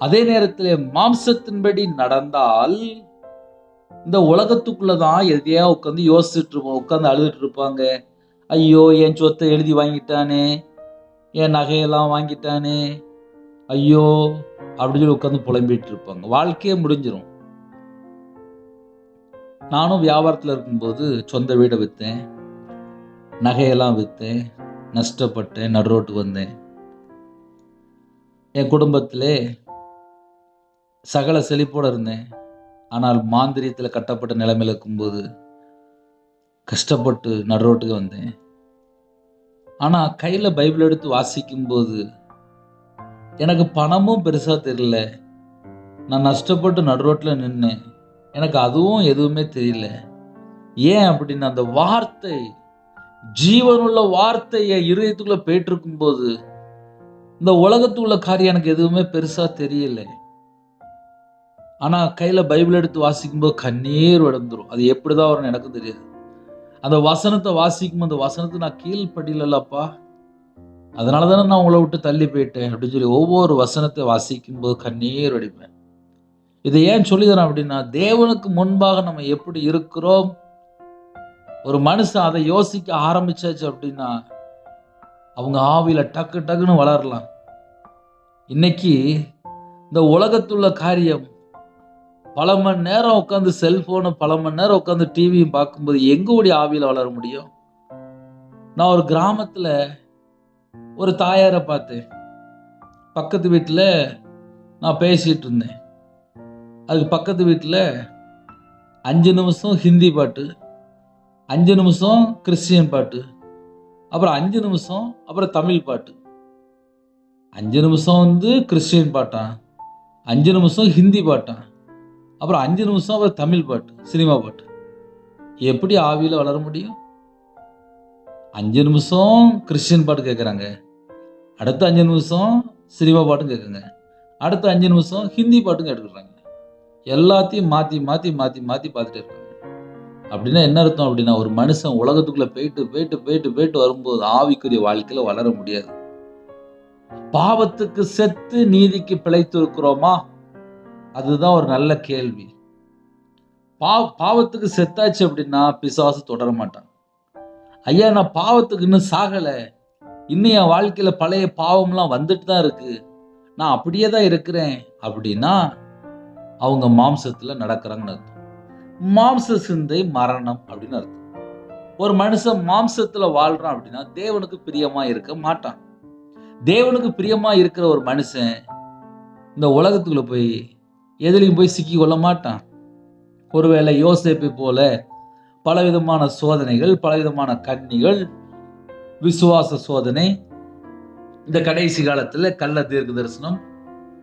அதே நேரத்தில் மாம்சத்தின்படி நடந்தால் இந்த உலகத்துக்குள்ளதான் எதையா உட்காந்து யோசிச்சுட்டு இருப்போம், உட்காந்து அழுதுட்டு இருப்பாங்க. ஐயோ, என் சொத்தை எழுதி வாங்கிட்டானே, என் நகையெல்லாம் வாங்கிட்டானே, ஐயோ அப்படின்னு சொல்லி உட்காந்து புலம்பிட்டு இருப்பாங்க. வாழ்க்கையே முடிஞ்சிடும். நானும் வியாபாரத்தில் இருக்கும்போது சொந்த வீடை விற்றேன், நகையெல்லாம் விற்றேன், நஷ்டப்பட்டேன், நடுரோட்டுக்கு வந்தேன். என் குடும்பத்திலே சகல செழிப்போடு இருந்தேன். ஆனால் மாந்திரியத்தில் கட்டப்பட்ட நிலைமையில் இருக்கும்போது கஷ்டப்பட்டு நடுரோட்டுக்கு வந்தேன். ஆனால் கையில் பைபிள் எடுத்து வாசிக்கும்போது எனக்கு பணமும் பெருசாக தெரியல. நான் நஷ்டப்பட்டு நடுரோட்டில் நின்னேன். எனக்கு அதுவும் எதுவுமே தெரியல. ஏன் அப்படின்னு, அந்த வார்த்தை, ஜீவனுள்ள வார்த்தையை இருதயத்துக்குள்ள போயிட்டு இருக்கும்போது இந்த உலகத்துக்குள்ள காரியம் எனக்கு எதுவுமே பெருசா தெரியல. ஆனா கையில பைபிள் எடுத்து வாசிக்கும்போது கண்ணீர் வளர்ந்துரும். அது எப்படிதான் வரும்னு எனக்கு தெரியாது. அந்த வசனத்தை வாசிக்கும், அந்த வசனத்தை நான் கீழ்படியிலப்பா, அதனாலதானே நான் உங்களை விட்டு தள்ளி போயிட்டேன் அப்படின்னு சொல்லி ஒவ்வொரு வசனத்தை வாசிக்கும் போது கண்ணீர் வடிப்பேன். இதை ஏன் சொல்லிதரேன் அப்படின்னா, தேவனுக்கு முன்பாக நம்ம எப்படி இருக்கிறோம். ஒரு மனுஷன் அதை யோசிக்க ஆரம்பிச்சாச்சு அப்படின்னா அவங்க ஆவியில டக்கு டக்குன்னு வளரலாம். இன்னைக்கு இந்த உலகத்துள்ள காரியம், பல மணி நேரம் உட்காந்து செல்போனு, பல மணி நேரம் உட்காந்து டிவியும் பார்க்கும்போது எங்கோடைய ஆவியில வளர முடியும்? நான் ஒரு கிராமத்துல ஒரு தாயாரை பார்த்தேன். பக்கத்து வீட்டில் நான் பேசிட்டு இருந்தேன். அதுக்கு பக்கத்து வீட்டில் 5 நிமிஷம் ஹிந்தி பாட்டு, 5 நிமிஷம் கிறிஸ்டியன் பாட்டு, அப்புறம் 5 நிமிஷம் அப்புறம் தமிழ் பாட்டு. 5 நிமிஷம் கிறிஸ்டியன் பாட்டான், 5 நிமிஷம் ஹிந்தி பாட்டான், அப்புறம் 5 நிமிஷம் அப்புறம் தமிழ் பாட்டு, சினிமா பாட்டு. எப்படி ஆவியில் வளர முடியும்? 5 நிமிஷம் கிறிஸ்டியன் பாட்டு கேட்குறாங்க, அடுத்த 5 நிமிஷம் சினிமா பாட்டும் கேட்குங்க, அடுத்த 5 நிமிஷம் ஹிந்தி பாட்டும் கேட்டுக்கிறாங்க. எல்லாத்தையும் மாற்றி மாற்றி மாற்றி மாற்றி பார்த்துட்டே இருக்காங்க. அப்படின்னா என்ன அர்த்தம் அப்படின்னா, ஒரு மனுஷன் உலகத்துக்குள்ள போயிட்டு போயிட்டு போயிட்டு போயிட்டு வரும்போது ஆவிக்குரிய வாழ்க்கையில வளர முடியாது. பாவத்துக்கு செத்து நீதிக்கு பிழைத்து இருக்கிறோமா? அதுதான் ஒரு நல்ல கேள்வி. பாவத்துக்கு செத்தாச்சு அப்படின்னா பிசாசு தொடர மாட்டான். ஐயா, நான் பாவத்துக்கு இன்னும் சாகல, இன்னும் என் வாழ்க்கையில பழைய பாவம்லாம் வந்துட்டு தான் இருக்கு, நான் அப்படியே தான் இருக்கிறேன் அப்படின்னா அவங்க மாம்சத்துல நடக்கிறாங்கன்னு அர்த்தம். மாம்ச சிந்தை மரணம் அப்படின்னு அர்த்தம். ஒரு மனுஷன் மாம்சத்துல வாழ்றான் அப்படின்னா தேவனுக்கு பிரியமா இருக்க மாட்டான். தேவனுக்கு பிரியமா இருக்கிற ஒரு மனுஷன் இந்த உலகத்துக்குள்ள போய் எதிலையும் போய் சிக்கி கொள்ள மாட்டான். ஒருவேளை யோசேப்பை போல பலவிதமான சோதனைகள், பலவிதமான கண்ணிகள், விசுவாச சோதனை, இந்த கடைசி காலத்துல கள்ள தீர்க்க தரிசனம்,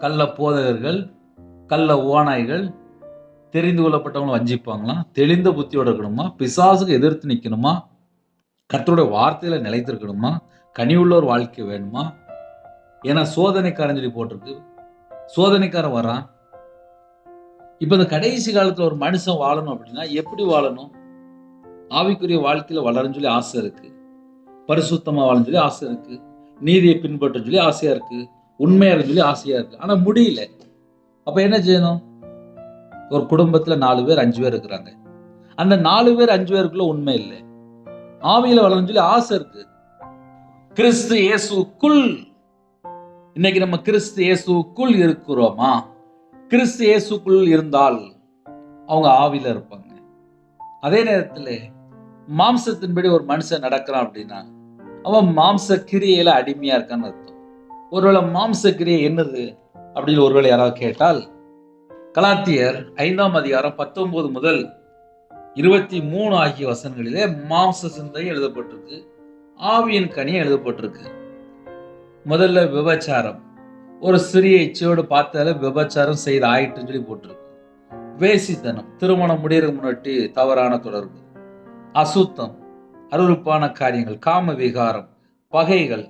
கள்ள போதகர்கள், கள்ள ஓநாய்கள், தெரிந்து கொள்ளப்பட்டவங்களும் வஞ்சிப்பாங்களாம். தெளிந்த புத்தியோட இருக்கணுமா, பிசாசுக்கு எதிர்த்து நிற்கணுமா, கர்த்தருடைய வார்த்தையில நிலைத்திருக்கணுமா, கனிவுள்ள ஒரு வாழ்க்கை வேணுமா. ஏன்னா சோதனைக்காரன் சொல்லி போட்டிருக்கு. சோதனைக்காரன் வரான். இப்ப இந்த கடைசி காலத்துல ஒரு மனுஷன் வாழணும் அப்படின்னா எப்படி வாழணும்? ஆவிக்குரிய வாழ்க்கையில வளரன்னு சொல்லி ஆசை இருக்கு, பரிசுத்தமா வாழன்னு சொல்லி ஆசை இருக்கு, நீதியை பின்பற்ற சொல்லி ஆசையா இருக்கு, உண்மையா இருக்கு சொல்லி ஆசையா இருக்கு. ஆனா முடியல. அப்ப என்ன செய்யணும்? ஒரு குடும்பத்துல 4 பேர் 5 பேர் இருக்கிறாங்க. அந்த 4 பேர் 5 பேருக்குள்ள உண்மை இல்லை. ஆவியில வளரன்னு சொல்லி ஆசை இருக்கு. கிறிஸ்து இயேசுக்குள், இன்னைக்கு நம்ம கிறிஸ்து இயேசுக்குள் இருக்கிறோமா? கிறிஸ்து இயேசுக்குள் இருந்தால் அவங்க ஆவியில இருப்பாங்க. அதே நேரத்தில் மாம்சத்தின்படி ஒரு மனுஷன் நடக்கிறான் அப்படின்னா அவன் மாம்ச கிரியையில அடிமையா இருக்கான்னு அர்த்தம். ஒருவேளை மாம்ச கிரியை என்னது அப்படின்னு ஒருவேளை யாராவது கேட்டால், கலாத்தியர் 5ஆம் அதிகாரம் 19 முதல் 23 ஆகிய வசனங்களிலே மாம்ச சிந்தை எழுதப்பட்டிருக்கு, ஆவியின் கனி எழுதப்பட்டிருக்கு. முதல்ல விபச்சாரம், ஒரு சிறிய இச்சையோடு பார்த்தால விபச்சாரம் செய்து ஆயிட்டுன்னு சொல்லி போட்டிருக்கு. வேசித்தனம், திருமணம் முடியறதுக்கு முன்னாடி தவறான தொடர்பு. அசுத்தம், அருவருப்பான காரியங்கள், காம விகாரம், பகைகள்,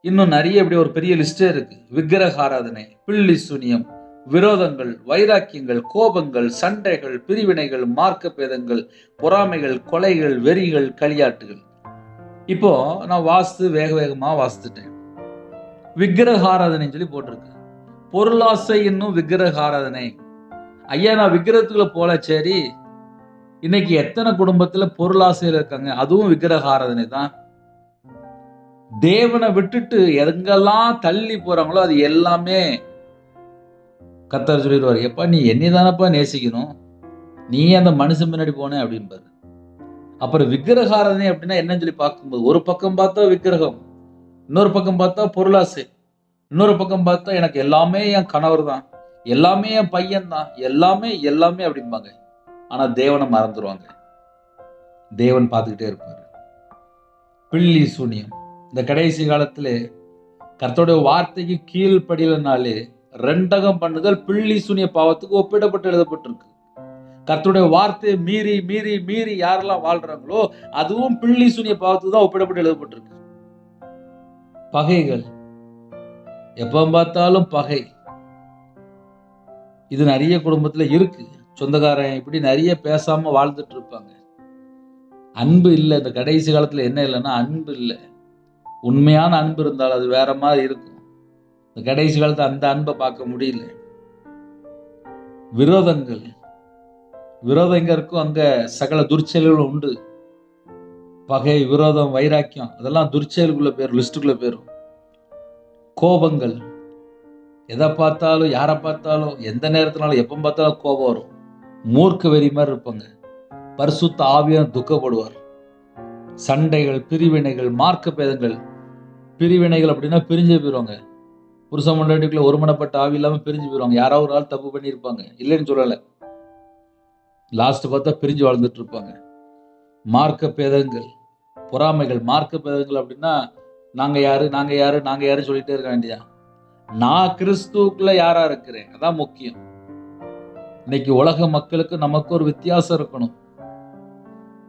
இன்னும் நிறைய இப்படி ஒரு பெரிய லிஸ்டே இருக்கு. விக்கிரக ஆராதனை, பில்லி சூனியம், விரோதங்கள், வைராக்கியங்கள், கோபங்கள், சண்டைகள், பிரிவினைகள், மார்க்க பேதங்கள், பொறாமைகள், கொலைகள், வெறிகள், களியாட்டுகள். இப்போ நான் வேக வேகமா வாசித்துட்டேன். விக்கிரக ஆராதனை சொல்லி போட்டிருக்கு. பொருளாசை இன்னும் விக்கிரக ஆராதனை. ஐயா நான் விக்கிரகத்துக்குள்ள போல, சரி. இன்னைக்கு எத்தனை குடும்பத்துல பொருளாசையில் இருக்காங்க, அதுவும் விக்கிரக ஆராதனை தான். தேவனை விட்டுட்டு எங்கெல்லாம் தள்ளி போறாங்களோ அது எல்லாமே கர்த்தர் சொல்லிடுவார், எப்பா நீ என்னதானப்பா நேசிக்கணும், நீ அந்த மனுஷன் முன்னாடி போனே அப்படின்பாரு. அப்புறம் விக்கிரக ஆராதனை அப்படின்னா என்னன்னு சொல்லி பார்க்கும்போது, ஒரு பக்கம் பார்த்தா விக்கிரகம், இன்னொரு பக்கம் பார்த்தா பொருளாசை, இன்னொரு பக்கம் பார்த்தா எனக்கு எல்லாமே என் கணவர் தான், எல்லாமே என் பையன் தான், எல்லாமே எல்லாமே அப்படிம்பாங்க. ஆனா தேவனை மறந்துடுவாங்க. தேவன் பார்த்துக்கிட்டே இருப்பாரு. பில்லி சூனியம், இந்த கடைசி காலத்துல கர்த்தருடைய வார்த்தைக்கு கீழ்ப்படியலனாலே ரெண்டகம் பண்ணுதல் பில்லி சூனிய பாவத்துக்கு ஒப்பிடப்பட்டு எழுதப்பட்டிருக்கு. கர்த்தருடைய வார்த்தையை மீறி மீறி மீறி யாரெல்லாம் வாழ்றாங்களோ அதுவும் பில்லி சூனிய பாவத்துக்கு தான் ஒப்பிடப்பட்டு எழுதப்பட்டிருக்கு. பகைகள், எப்ப பார்த்தாலும் பகை, இது நிறைய குடும்பத்துல இருக்கு. சொந்தக்காரன் இப்படி நிறைய பேசாம வாழ்ந்துட்டு இருப்பாங்க. அன்பு இல்லை. இந்த கடைசி காலத்துல என்ன இல்லைன்னா அன்பு இல்லை. உண்மையான அன்பு இருந்தால் அது வேற மாதிரி இருக்கும். இந்த கடைசி காலத்துல அந்த அன்பை பார்க்க முடியல. விரோதங்கள், விரோதம் எங்க இருக்கும் அங்க சகல துர்ச்செயல்களும் உண்டு. பகை, விரோதம், வைராக்கியம், அதெல்லாம் துர்ச்செயலுக்குள்ள பேரும், லிஸ்டுக்குள்ள பேரும். கோபங்கள், எதை பார்த்தாலும் யாரை பார்த்தாலும் எந்த நேரத்தினாலும் எப்ப பார்த்தாலும் கோபம் வரும். மூர்க்க வெறி மாதிரி இருப்பாங்க. பரிசுத்த ஆவியானவர் துக்கப்படுவார். சண்டைகள், பிரிவினைகள், மார்க்க பேதங்கள். பிரிவினைகள் அப்படின்னா பிரிஞ்சு போயிடுவாங்க. புருஷ முன்னாடிக்குள்ள ஒருமனப்பட்ட ஆவி இல்லாம பிரிஞ்சு போயிடுவாங்க. யாராவது ஒரு ஆள் தப்பு பண்ணியிருப்பாங்க, இல்லைன்னு சொல்லல, லாஸ்ட் பார்த்தா பிரிஞ்சு வாழ்ந்துட்டு இருப்பாங்க. மார்க்க பேதங்கள், பொறாமைகள். மார்க்க பேதங்கள் அப்படின்னா நாங்க யாரு நாங்க யாரு நாங்க யாருன்னு சொல்லிட்டே இருக்க வேண்டியா. நான் கிறிஸ்துவுக்குள்ள யாரா இருக்கிறேன், அதான் முக்கியம். இன்னைக்கு உலக மக்களுக்கு நமக்கு ஒரு வித்தியாசம் இருக்கணும்.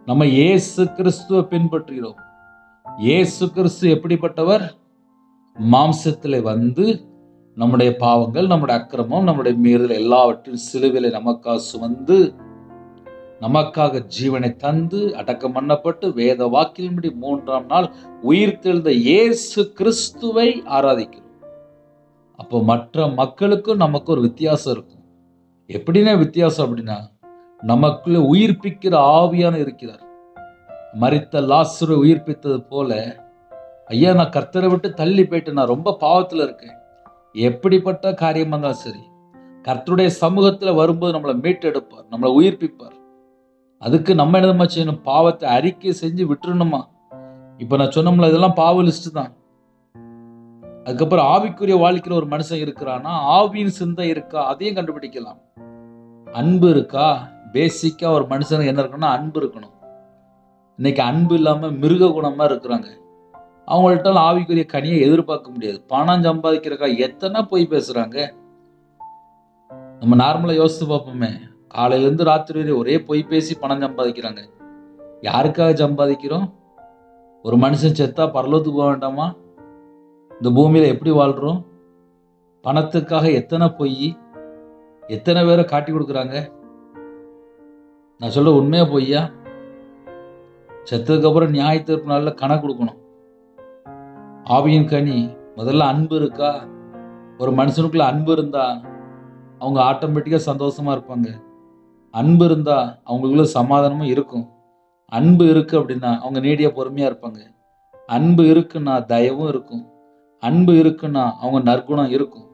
நம்ம இயேசு கிறிஸ்துவை பின்பற்றுகிறோம். இயேசு கிறிஸ்து எப்படிப்பட்டவர்? மாம்சத்திலே வந்து நம்முடைய பாவங்கள், நம்முடைய அக்கிரமம், நம்முடைய மீறுதல் எல்லாவற்றையும் சிலுவையிலே நமக்காக சுமந்து நமக்காக ஜீவனை தந்து அடக்கம் பண்ணப்பட்டு வேத வாக்கின்படி 3ஆம் நாள் உயிர்த்தெழுந்த இயேசு கிறிஸ்துவை ஆராதிக்கிறோம். அப்போ மற்ற மக்களுக்கும் நமக்கு ஒரு வித்தியாசம் இருக்கும். எப்படின்னா வித்தியாசம் அப்படின்னா, நமக்குள்ள உயிர்ப்பிக்கிற ஆவியான இருக்கிறார். மரித்த லாசரை உயிர்ப்பித்தது போல, ஐயா நான் கர்த்தரை விட்டு தள்ளி போயிட்டு நான் ரொம்ப பாவத்துல இருக்கேன், எப்படிப்பட்ட காரியமா இருந்தாலும் சரி, கர்த்தருடைய சமூகத்துல வரும்போது நம்மளை மீட்டெடுப்பார், நம்மளை உயிர்ப்பிப்பார். அதுக்கு நம்ம என்னமா செய்யணும்? பாவத்தை அறிக்கை செஞ்சு விட்டுறணுமா. இப்ப நான் சொன்னோம்ல, இதெல்லாம் பாவ லிஸ்ட் தான். அதுக்கப்புறம் ஆவிக்குரிய வாழ்க்கையில ஒரு மனுஷன் இருக்கிறான்னா ஆவியின் சிந்தை இருக்கா, அதையும் கண்டுபிடிக்கலாம். அன்பு இருக்கா? பேசிக்கா ஒரு மனுஷனுக்கு என்ன இருக்கணும்னா அன்பு இருக்கணும். இன்னைக்கு அன்பு இல்லாம மிருக குணமா இருக்கிறாங்க. அவங்கள்ட்ட ஆவிக்குரிய கனியை எதிர்பார்க்க முடியாது. பணம் சம்பாதிக்கிறக்கா எத்தனை போய் பேசுறாங்க. நம்ம நார்மலா யோசித்து பார்ப்போமே, காலையிலேருந்து ராத்திரி வரை ஒரே பொய் பேசி பணம் சம்பாதிக்கிறாங்க. யாருக்காக சம்பாதிக்கிறோம்? ஒரு மனுஷன் செத்தா பரலோகத்துக்கு போக வேண்டாமா? இந்த பூமியில எப்படி வாழ்றோம்? பணத்துக்காக எத்தனை பொய், எத்தனை பேரை காட்டி கொடுக்குறாங்க. நான் சொல்ல உண்மையா பொய்யா? செத்ததுக்கு அப்புறம் நியாய தீர்ப்பு நாள்ல கணக்கு கொடுக்கணும். ஆவியின் கனி முதல்ல அன்பு இருக்கா? ஒரு மனுஷனுக்குள்ள அன்பு இருந்தா அவங்க ஆட்டோமேட்டிக்கா சந்தோஷமா இருப்பாங்க. அன்பு இருந்தா அவங்களுக்குள்ள சமாதானமும் இருக்கும். அன்பு இருக்கு அப்படின்னா அவங்க நீடிய பொறுமையா இருப்பாங்க. அன்பு இருக்குன்னா தயவும் இருக்கும். அன்பு இருக்குன்னா அவங்க நற்குணம் இருக்கும்.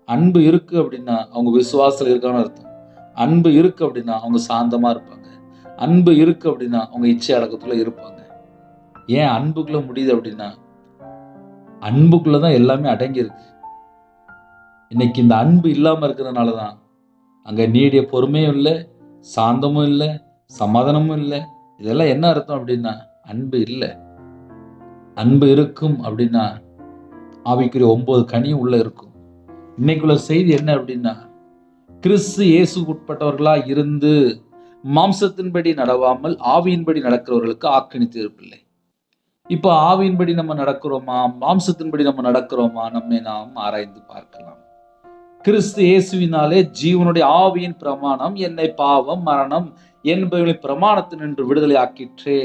அன்பு இருக்கு அப்படின்னா அவங்க விசுவாசத்துல இருக்கான்னு அர்த்தம். அன்பு இருக்கு அப்படின்னா அவங்க சாந்தமா இருப்பாங்க. அன்பு இருக்கு அப்படின்னா அவங்க இச்சை அடக்கத்துல இருப்பாங்க. ஏன் அன்புக்குள்ள முடியுது அப்படின்னா அன்புக்குள்ளதான் எல்லாமே அடங்கி இருக்கு. இன்னைக்கு இந்த அன்பு இல்லாம இருக்கிறதுனாலதான் அங்க நீடிய பொறுமையும் இல்லை, சாந்தமும் இல்லை, சமாதானமும் இல்லை. இதெல்லாம் என்ன அர்த்தம் அப்படின்னா அன்பு இல்லை. அன்பு இருக்கும் அப்படின்னா ஆவிக்குரிய 9 கனியும் உள்ள இருக்கும். இன்னைக்குள்ள செய்தி என்ன அப்படின்னா கிறிஸ்து இயேசுக்கு உட்பட்டவர்களா இருந்து மாம்சத்தின்படி நடவாமல் ஆவியின்படி நடக்கிறவர்களுக்கு ஆக்கினி தீர்ப்பில்லை. இப்ப ஆவியின்படி நம்ம நடக்கிறோமா, மாம்சத்தின்படி நம்ம நடக்கிறோமா, நம்மை நாம் ஆராய்ந்து பார்க்கலாம். கிறிஸ்து இயேசுவினாலே ஜீவனுடைய ஆவியின் பிரமாணம் என்னை பாவம் மரணம் என்பவர்களின் பிரமாணத்தினின்று விடுதலை ஆக்கிற்றே.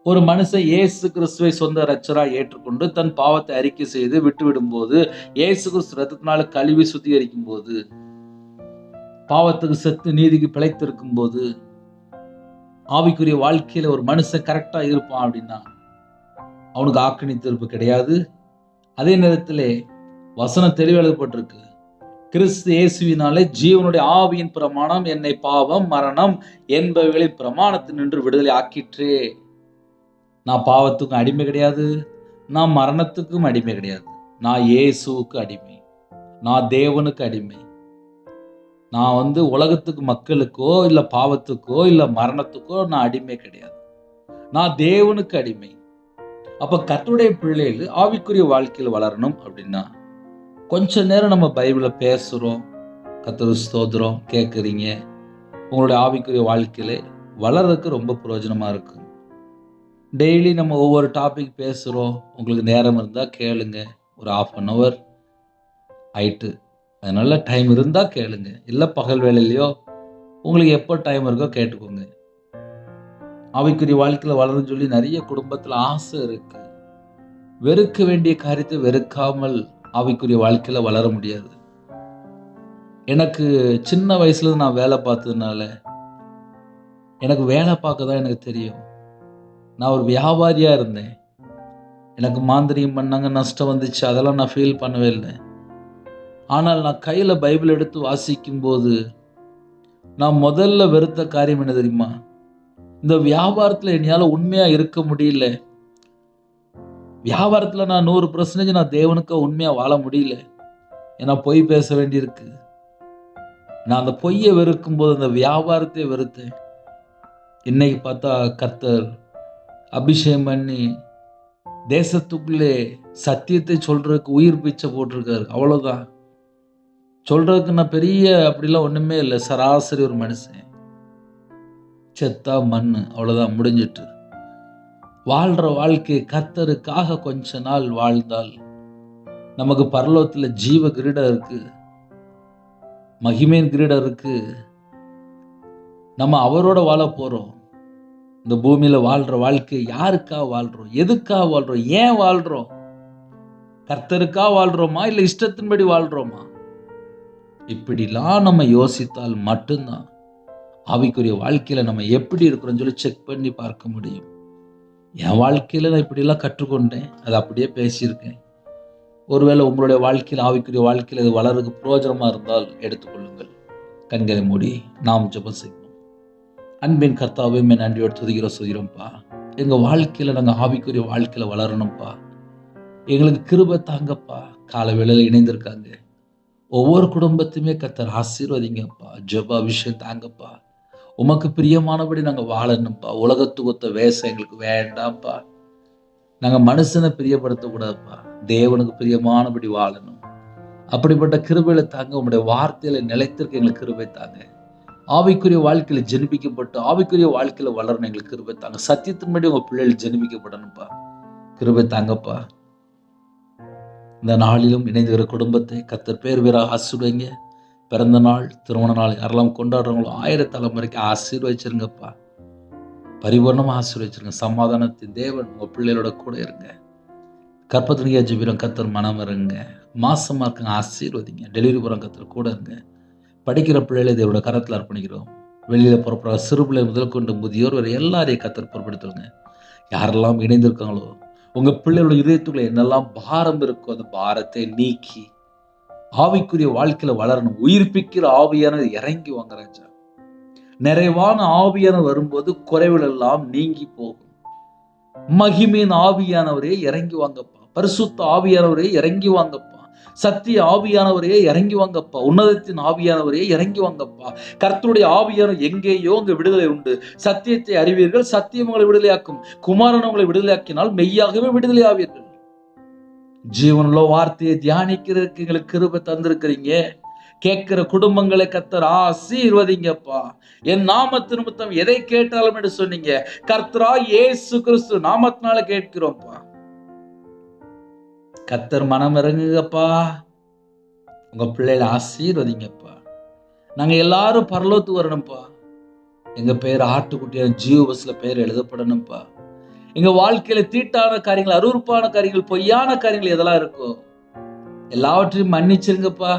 ஒரு மனுஷன் இயேசு கிறிஸ்துவை சொந்த இரட்சகராய் ஏற்றுக்கொண்டு தன் பாவத்தை அறிக்கை செய்து விட்டுவிடும் போது, இயேசு கிறிஸ்து ரத்தத்தினால கழுவி சுத்திகரிக்கும் போது, பாவத்துக்கு செத்து நீதிக்கு பிழைத்திருக்கும் போது, ஆவிக்குரிய வாழ்க்கையில ஒரு மனுஷன் கரெக்டா இருப்பான் அப்படின்னா அவனுக்கு ஆக்கினி தீர்ப்பு கிடையாது. அதே நேரத்திலே வசனம் தெளிவு எழுதப்பட்டிருக்கு. கிறிஸ்து இயேசுவினாலே ஜீவனுடைய ஆவியின் பிரமாணம் என்னை பாவம் மரணம் என்பவைகளின் பிரமாணத்தினின்று விடுதலை ஆக்கிற்றே. நான் பாவத்துக்கும் அடிமை கிடையாது, நான் மரணத்துக்கும் அடிமை கிடையாது. நான் இயேசுவுக்கு அடிமை, நான் தேவனுக்கு அடிமை. நான் உலகத்துக்கு மக்களுக்கோ இல்ல பாவத்துக்கோ இல்ல மரணத்துக்கோ நான் அடிமை கிடையாது. நான் தேவனுக்கு அடிமை. அப்ப கர்த்தருடைய பிள்ளைகள் ஆவிக்குரிய வாழ்க்கையில் வளரணும் அப்படின்னா கொஞ்ச நேரம் நம்ம பைபிளை பேசுறோம், கர்த்தர் ஸ்தோத்திரம் கேட்குறீங்க, உங்களுடைய ஆவிக்குரிய வாழ்க்கையில வளர்றதுக்கு ரொம்ப பிரயோஜனமா இருக்கும். டெய்லி நம்ம ஒவ்வொரு டாபிக் பேசுகிறோம். உங்களுக்கு நேரம் இருந்தால் கேளுங்க. ஒரு 1/2 hour ஆயிட்டு அதனால டைம் இருந்தால் கேளுங்க. இல்லை பகல் வேலையிலையோ உங்களுக்கு எப்போ டைம் இருக்கோ கேட்டுக்கோங்க. ஆவிக்குரிய வாழ்க்கையில் வளருன்னு சொல்லி நிறைய குடும்பத்தில் ஆசை இருக்கு. வெறுக்க வேண்டிய காரியத்தை வெறுக்காமல் ஆவிக்குரிய வாழ்க்கையில் வளர முடியாது. எனக்கு சின்ன வயசுல நான் வேலை பார்த்ததுனால எனக்கு வேலை பார்க்க தான் எனக்கு தெரியும். நான் ஒரு வியாபாரியா இருந்தேன். எனக்கு மாந்திரிகம் பண்ணாங்க, நஷ்டம் வந்துச்சு, அதெல்லாம் நான் ஃபீல் பண்ணவே இல்லை. ஆனால் நான் கையில் பைபிள் எடுத்து வாசிக்கும் போது நான் முதல்ல வெறுத்த காரியம் என்ன தெரியுமா? இந்த வியாபாரத்தில் என்னால் உண்மையா இருக்க முடியல. வியாபாரத்தில் நான் 100% நான் தேவனுக்கு உண்மையா வாழ முடியல. ஏன்னா பொய் பேச வேண்டியிருக்கு. நான் அந்த பொய்யை வெறுக்கும் போது அந்த வியாபாரத்தை வெறுத்தேன். இன்னைக்கு பார்த்தா கர்த்தர் அபிஷேகம் பண்ணி தேசத்துக்குள்ளே சத்தியத்தை சொல்றதுக்கு உயிர் பிச்சை போட்டிருக்காரு. அவ்வளவுதான். சொல்றதுக்கு நான் பெரிய அப்படிலாம் ஒண்ணுமே இல்லை. சராசரி ஒரு மனுஷன், செத்தா மண்ணு, அவ்வளவுதான், முடிஞ்சிட்டு. வாழ்ற வாழ்க்கை கர்த்தருக்காக கொஞ்ச நாள் வாழ்ந்தால் நமக்கு பரலோகத்துல ஜீவ கிரீடம் இருக்கு, மகிமையின் கிரீடம் இருக்கு. நம்ம அவரோட வாழ போறோம். இந்த பூமியில வாழ்ற வாழ்க்கை யாருக்காக வாழ்றோம், எதுக்காக வாழ்றோம், ஏன் வாழ்றோம்? கர்த்தருக்காக வாழ்றோமா இல்ல இஷ்டத்தின்படி வாழ்றோமா? இப்படிலாம் நம்ம யோசித்தால் மட்டும்தான் ஆவிக்குரிய வாழ்க்கையில நம்ம எப்படி இருக்கிறோம் சொல்லி செக் பண்ணி பார்க்க முடியும். என் வாழ்க்கையில நான் இப்படிலாம் கற்றுக்கொண்டேன், அதை அப்படியே பேசியிருக்கேன். ஒருவேளை உங்களுடைய வாழ்க்கையில் ஆவிக்குரிய வாழ்க்கையில் இது வளர்றதுக்கு பிரயோஜனமா இருந்தால் எடுத்துக்கொள்ளுங்கள். கண்களை மூடி நாம் ஜெபம் செய்வோம். அன்பின் கர்த்தாவே, நன்றியோடு துதிக்கிறோம்ப்பா. எங்க வாழ்க்கையில நாங்கள் ஆவிக்குரிய வாழ்க்கையில வளரணும்ப்பா. எங்களுக்கு கிருபை தாங்கப்பா. கால வேளையில இணைந்திருக்காங்க ஒவ்வொரு குடும்பத்தையுமே கர்த்தர் ஆசீர்வதிங்கப்பா. ஜெப அபிஷேகம் தாங்கப்பா. உமக்கு பிரியமானபடி நாங்கள் வாழணும்ப்பா. உலகத்துக்கு ஒத்த வேஷம் எங்களுக்கு வேண்டாம்ப்பா. நாங்கள் மனுஷனை பிரியப்படுத்தக்கூடாதுப்பா. தேவனுக்கு பிரியமானபடி வாழணும். அப்படிப்பட்ட கிருபையில தாங்க, உங்களுடைய வார்த்தையில நிலைத்திருக்க எங்களுக்கு கிருபை தாங்க. ஆவிக்குரிய வாழ்க்கையில ஜெனிப்பிக்கப்பட்டு ஆவிக்குரிய வாழ்க்கையில வளரணும் எங்களுக்கு கிருபை தாங்க. சத்தியத்தின்படி உங்க பிள்ளைகள் ஜெனிப்பிக்கப்படணும்ப்பா. கிருபை தாங்கப்பா. இந்த நாளிலும் இணைந்துகிற குடும்பத்தை கர்த்தர் பேர் பேராக ஆசீர்வதிங்க. பிறந்த நாள், திருமண நாள் யாரெல்லாம் கொண்டாடுறவங்களோ 1000 தலைமுறைக்கு ஆசீர்வதிச்சிருங்கப்பா. பரிபூர்ணமாக ஆசீர்வதிச்சிருங்க. சமாதானத்தின் தேவன் உங்க பிள்ளைகளோட கூட இருங்க. கற்பத்திரிகை ஜெபிக்கிறோம், கர்த்தர் மனம் இருங்க. மாசமா இருக்காங்க, ஆசீர்வதிங்க. டெலிவரி போகிறோம், கர்த்தர் கூட இருங்க. படிக்கிற பிள்ளைகளை தேவனோட கரத்தில் அர்ப்பணிக்கிறோம். வெளியில் புறப்படுற சிறு பிள்ளை முதல் கொண்டு முதியோர் வரை எல்லாரையும் கர்த்தர் பொறுப்படுத்துங்க. யாரெல்லாம் இணைந்திருக்காங்களோ உங்கள் பிள்ளைகளோட இதயத்துக்குள்ள என்னெல்லாம் பாரம் இருக்கோ அந்த பாரத்தை நீக்கி ஆவிக்குரிய வாழ்க்கையில் வளரணும். உயிர்ப்பிக்கிற ஆவியானது இறங்கி வாங்க ராஜா. நிறைவான ஆவியானவர் வரும்போது குறைவுகள் எல்லாம் நீங்கி போகும். மகிமையின் ஆவியானவரே இறங்கி வாங்கப்பா. பரிசுத்த ஆவியானவரே இறங்கி வாங்கப்பா. சத்திய ஆவியானவரே இறங்கி வாங்கப்பா. உன்னதத்தின் ஆவியானவரே இறங்கி வாங்கப்பா. கர்த்தருடைய ஆவியானவர் எங்கேயோ அங்கு விடுதலை உண்டு. சத்தியத்தை அறிவீர்கள், சத்தியம் உங்களை விடுதலையாக்கும். குமாரன் உங்களை விடுதலையாக்கினால் மெய்யாகவே விடுதலை ஆவீர்கள். ஜீவனுள்ள வார்த்தையை தியானிக்கிறதுக்கு எங்களுக்கு கிருபை தந்திருக்கிறீங்க. கேட்கிற குடும்பங்களை கர்த்தர் ஆசீர்வதிங்கப்பா. என் நாமத்து நிமித்தம் எதை கேட்டாலும் என்று சொன்னீங்க. கர்த்தரா இயேசு கிறிஸ்து நாமத்தினால கேட்கிறோம்ப்பா. கர்த்தர் மனம் இறங்குங்கப்பா. உங்க பிள்ளைகளை ஆசீர்வதிங்கப்பா. நாங்க எல்லாரும் பரலோகத்துக்கு வரணும்ப்பா. எங்க பேர் ஆட்டுக்குட்டியான ஜீவ பஸ்ல பேர் எழுதப்படணும்ப்பா. எங்க வாழ்க்கையில தீட்டான காரியங்கள், அருவருப்பான காரியங்கள், பொய்யான காரியங்கள் எதெல்லாம் இருக்கோ எல்லாவற்றையும் மன்னிச்சிருங்கப்பா.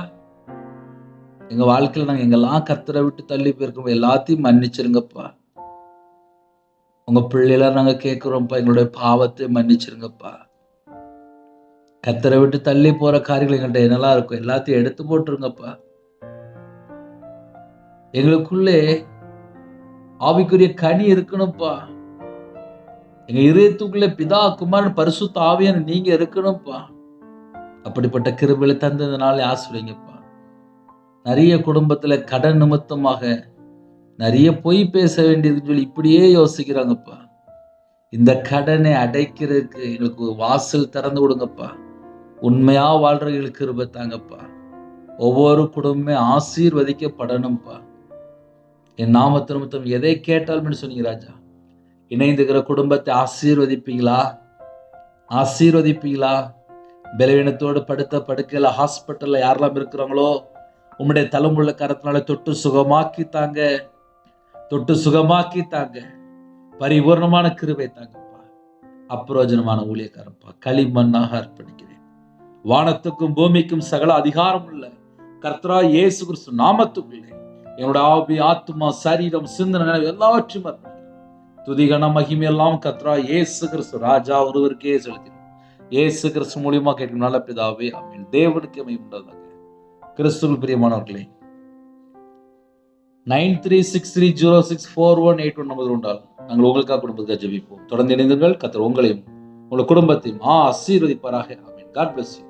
எங்க வாழ்க்கையில நாங்க எங்கெல்லாம் கர்த்தரை விட்டு தள்ளி போயிருக்கோம் எல்லாத்தையும் மன்னிச்சிருங்கப்பா. உங்க பிள்ளைகள நாங்க கேட்கிறோம்ப்பா. எங்களுடைய பாவத்தை மன்னிச்சிருங்கப்பா. கர்த்தரை விட்டு தள்ளி போற காரியங்கள் எங்கள்கிட்ட என்னெல்லாம் இருக்கும் எல்லாத்தையும் எடுத்து போட்டுருங்கப்பா. எங்களுக்குள்ளே ஆவிக்குரிய கனி இருக்கணும்ப்பா. எங்க இதயத்துக்குள்ளே பிதா, குமாரன், பரிசுத்த ஆவியான நீங்க இருக்கணும்ப்பா. அப்படிப்பட்ட கிருபையை தந்ததுனால ஆசீர்வதிங்கப்பா. நிறைய குடும்பத்துல கடன் நிமித்தமாக நிறைய பொய் பேச வேண்டியதுன்னு சொல்லி இப்படியே யோசிக்கிறாங்கப்பா. இந்த கடனை அடைக்கிறதுக்கு எங்களுக்கு வாசல் திறந்து கொடுங்கப்பா. உண்மையா வாழ்றவங்களுக்கு கிருபை தாங்கப்பா. ஒவ்வொரு குடும்பமே ஆசீர்வதிக்கப்படணும்ப்பா. என் நாமத்து நிமித்தம் எதை கேட்டாலும் சொன்னீங்க ராஜா. இணைந்துகிற குடும்பத்தை ஆசீர்வதிப்பீங்களா? ஆசீர்வதிப்பீங்களா? பலவீனத்தோடு படுத்த படுக்கையில ஹாஸ்பிட்டல்ல யாரெல்லாம் இருக்கிறாங்களோ உம்முடைய தலைமுள்ள கரத்தினால தொட்டு சுகமாக்கித்தாங்க. தொட்டு சுகமாக்கித்தாங்க. பரிபூர்ணமான கிருபை தாங்கப்பா. அப்பிரோஜனமான ஊழியக்காரப்பா. களிமண்ணாக அர்ப்பணிக்கிறேன். வானத்துக்கும் பூமிக்கும் சகல அதிகாரம் உள்ள கர்த்தரா இயேசு கிறிஸ்து நாமத்துக்குள்ளே என்னோட ஆவி, ஆத்மா, சரீரம், சிந்தனை எல்லாவற்றையும் அர்ப்பணிக்கிறேன். துதிகன மகிமை எல்லாம் கர்த்தரா இயேசு கிறிஸ்து ராஜா ஒருவருக்கே செலுத்தினோம். இயேசு கிறிஸ்து மூலியமா கேட்கும் நல்ல பிதாவே, ஆமென். தேவனுக்கு மகிமை உண்டாதாக. கிறிஸ்துவில் பிரியமானவர்களே, 9363064181 நம்பர் உண்டால் நாங்கள் உங்களுக்காக குடும்பத்துக்காக ஜெபிப்போம். தொடர்ந்து இணைந்தீர்கள். கர்த்தர் உங்களையும் உங்கள் குடும்பத்தையும் ஆசீர்வதிப்பாராக. ஆமென். God bless you.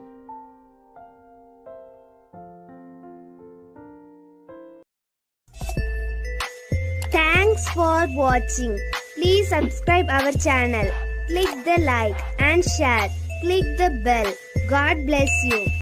Thanks for watching. Please subscribe our channel. Click the like and share. Click the bell. God bless you.